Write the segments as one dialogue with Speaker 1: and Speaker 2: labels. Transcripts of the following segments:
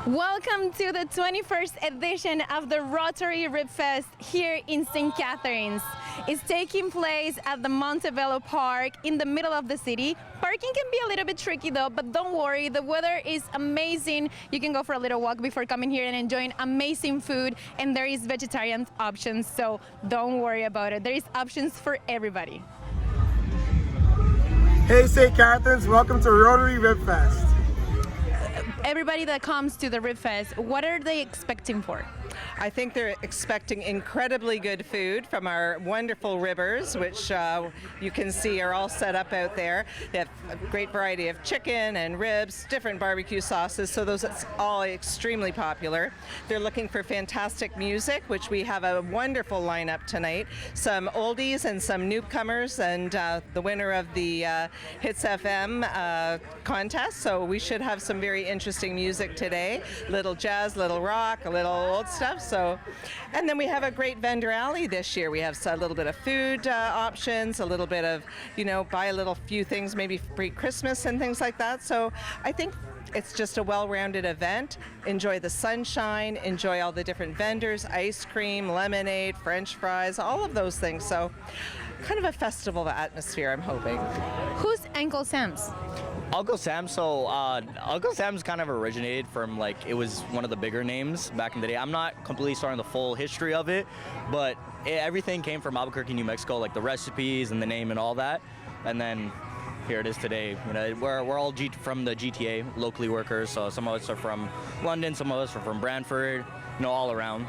Speaker 1: Welcome to the 21st edition of the Rotary Ribfest here in St. Catharines. It's taking place at the Montebello Park in the middle of the city. Parking can be a little bit tricky though, but don't worry, the weather is amazing. You can go for a little walk before coming here and enjoying amazing food, and there is vegetarian options, so don't worry about it. There is options for everybody.
Speaker 2: Hey St. Catharines, welcome to Rotary Ribfest.
Speaker 1: Everybody that comes to the Ribfest, what are they expecting for?
Speaker 3: I think they're expecting incredibly good food from our wonderful ribbers, which you can see are all set up out there. They have a great variety of chicken and ribs, different barbecue sauces, so those are all extremely popular. They're looking for fantastic music, which we have a wonderful lineup tonight. Some oldies and some newcomers, and the winner of the Hits FM contest, so we should have some very interesting music today. Little jazz, little rock, a little old stuff. So, and then we have a great vendor alley this year. We have a little bit of food options, a little bit of, buy a little few things, maybe pre-Christmas and things like that. So I think it's just a well-rounded event. Enjoy the sunshine, enjoy all the different vendors, ice cream, lemonade, French fries, all of those things. So kind of a festival atmosphere, I'm hoping.
Speaker 1: Who's Uncle Sam's?
Speaker 4: Uncle Sam, Uncle Sam's kind of originated from, it was one of the bigger names back in the day. I'm not completely starting the full history of it, but everything came from Albuquerque, New Mexico, like the recipes and the name and all that. And then here it is today. We're all from the GTA, locally workers, so some of us are from London, some of us are from Brantford, all around.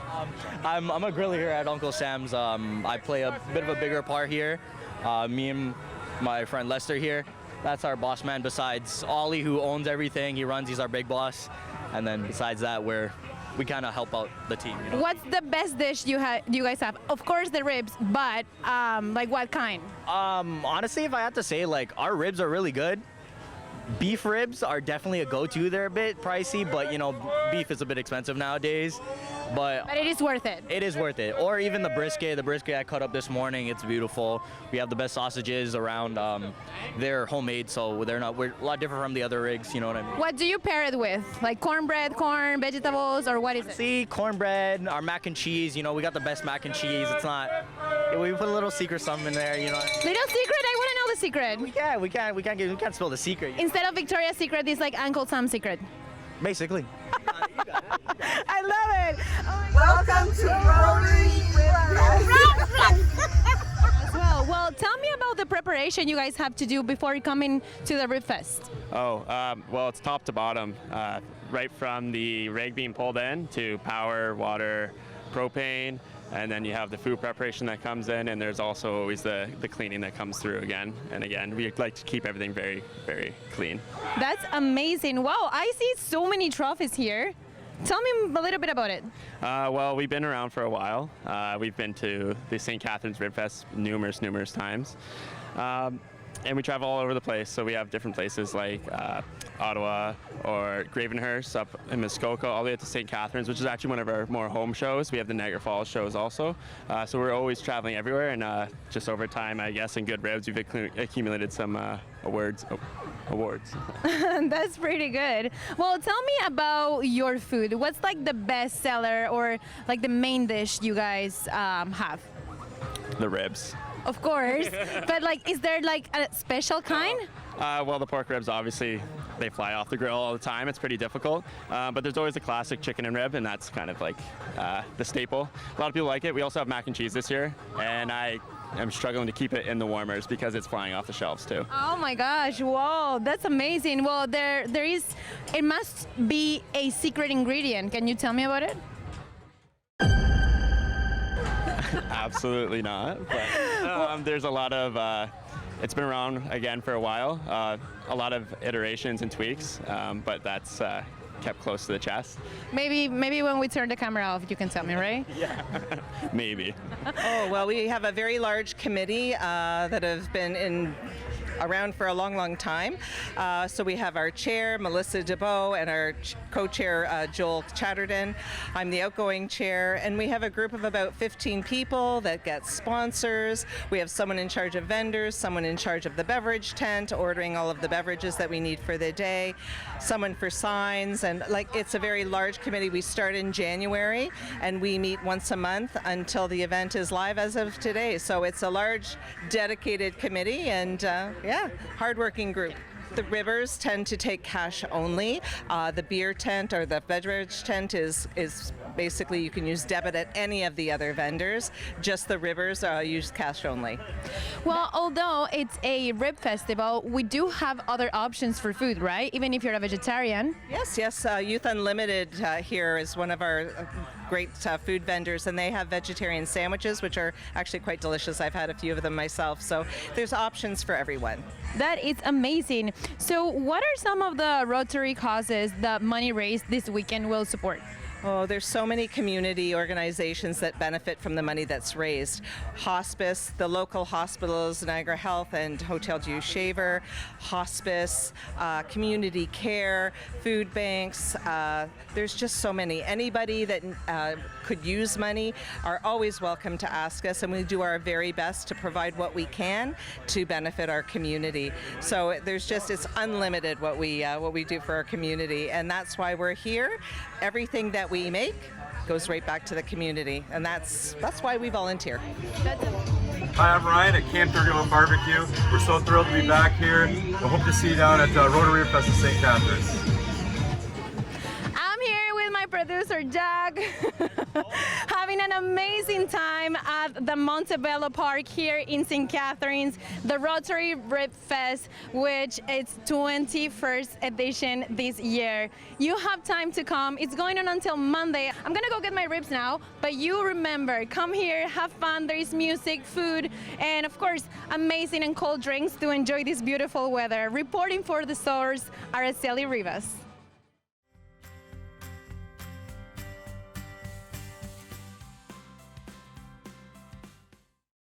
Speaker 4: I'm a griller here at Uncle Sam's. I play a bit of a bigger part here. Me and my friend Lester here. That's our boss man, besides Ollie, who owns everything. He's our big boss. And then besides that, we kind of help out the team.
Speaker 1: What's the best dish you guys have? Of course the ribs, but what kind?
Speaker 4: Honestly, if I had to say, our ribs are really good. Beef ribs are definitely a go-to. They're a bit pricey, but beef is a bit expensive nowadays. But
Speaker 1: it is worth it.
Speaker 4: It is worth it. Or even the brisket. The brisket I cut up this morning, it's beautiful. We have the best sausages around. They're homemade, so we're a lot different from the other rigs, you know what I mean?
Speaker 1: What do you pair it with? Like cornbread, corn, vegetables, or what is it?
Speaker 4: See, cornbread, our mac and cheese, we got the best mac and cheese. It's not, we put a little secret something in there,
Speaker 1: Little secret? I want to know the secret.
Speaker 4: We can't spill the secret.
Speaker 1: Instead of Victoria's Secret, it's like Uncle Sam's secret.
Speaker 4: Basically.
Speaker 1: You got it. I love it. Oh
Speaker 3: Welcome to Rotary Ribfest.
Speaker 1: Well, tell me about the preparation you guys have to do before coming to the Ribfest.
Speaker 5: Well, it's top to bottom, right from the rig being pulled in to power, water, propane, and then you have the food preparation that comes in, and there's also always the cleaning that comes through again and again. We like to keep everything very, very clean.
Speaker 1: That's amazing. Wow, I see so many trophies here. Tell me a little bit about it.
Speaker 5: Well, we've been around for a while. We've been to the St. Catharines Ribfest numerous times. And we travel all over the place, so we have different places like Ottawa or Gravenhurst up in Muskoka, all the way up to St. Catharines, which is actually one of our more home shows. We have the Niagara Falls shows also. So we're always traveling everywhere, and just over time, I guess, in good ribs, we've accumulated some awards.
Speaker 1: That's pretty good. Well, tell me about your food. What's the best seller or the main dish you guys have?
Speaker 5: The ribs.
Speaker 1: Of course, but is there a special kind?
Speaker 5: Well, the pork ribs, obviously, they fly off the grill all the time. It's pretty difficult, but there's always the classic chicken and rib, and that's kind of the staple. A lot of people like it. We also have mac and cheese this year, and I'm struggling to keep it in the warmers because it's flying off the shelves too.
Speaker 1: Oh my gosh, wow, that's amazing. Well, it must be a secret ingredient. Can you tell me about it?
Speaker 5: Absolutely not, but there's a lot of, it's been around again for a while, a lot of iterations and tweaks, but that's kept close to the chest.
Speaker 1: Maybe when we turn the camera off, you can tell me, right?
Speaker 5: Yeah, maybe.
Speaker 3: Oh, well, we have a very large committee that have been around for a long time. So we have our chair, Melissa DeBow, and our co-chair, Joel Chatterton. I'm the outgoing chair, and we have a group of about 15 people that get sponsors. We have someone in charge of vendors, someone in charge of the beverage tent, ordering all of the beverages that we need for the day, someone for signs, and it's a very large committee. We start in January and we meet once a month until the event is live as of today. So it's a large, dedicated committee and hardworking group. The Ribas tend to take cash only. The beer tent or the beverage tent is basically you can use debit at any of the other vendors. Just the Ribas use cash only.
Speaker 1: Well, although it's a rib festival, we do have other options for food, right? Even if you're a vegetarian.
Speaker 3: Yes. Youth Unlimited here is one of our great food vendors, and they have vegetarian sandwiches, which are actually quite delicious. I've had a few of them myself, so there's options for everyone.
Speaker 1: That is amazing. So what are some of the Rotary causes that money raised this weekend will support?
Speaker 3: Oh, there's so many community organizations that benefit from the money that's raised. Hospice, the local hospitals, Niagara Health and Hotel Dieu Shaver, hospice, community care, food banks. There's just so many. Anybody that could use money are always welcome to ask us, and we do our very best to provide what we can to benefit our community. So it's unlimited what we do for our community, and that's why we're here. Everything that we make goes right back to the community, and that's why we volunteer.
Speaker 2: Hi, I'm Ryan at Camp Durgamo Barbecue. We're so thrilled to be back here. We hope to see you down at Rotary Ribfest in St. Catharines.
Speaker 1: I'm here with my producer, Doug, having an amazing time at the Montebello Park here in St. Catharines, the Rotary Ribfest, which is 21st edition this year. You have time to come. It's going on until Monday. I'm gonna go get my ribs now, but you remember, come here, have fun. There is music, food, and of course, amazing and cold drinks to enjoy this beautiful weather. Reporting for the Source, Araceli Ribas.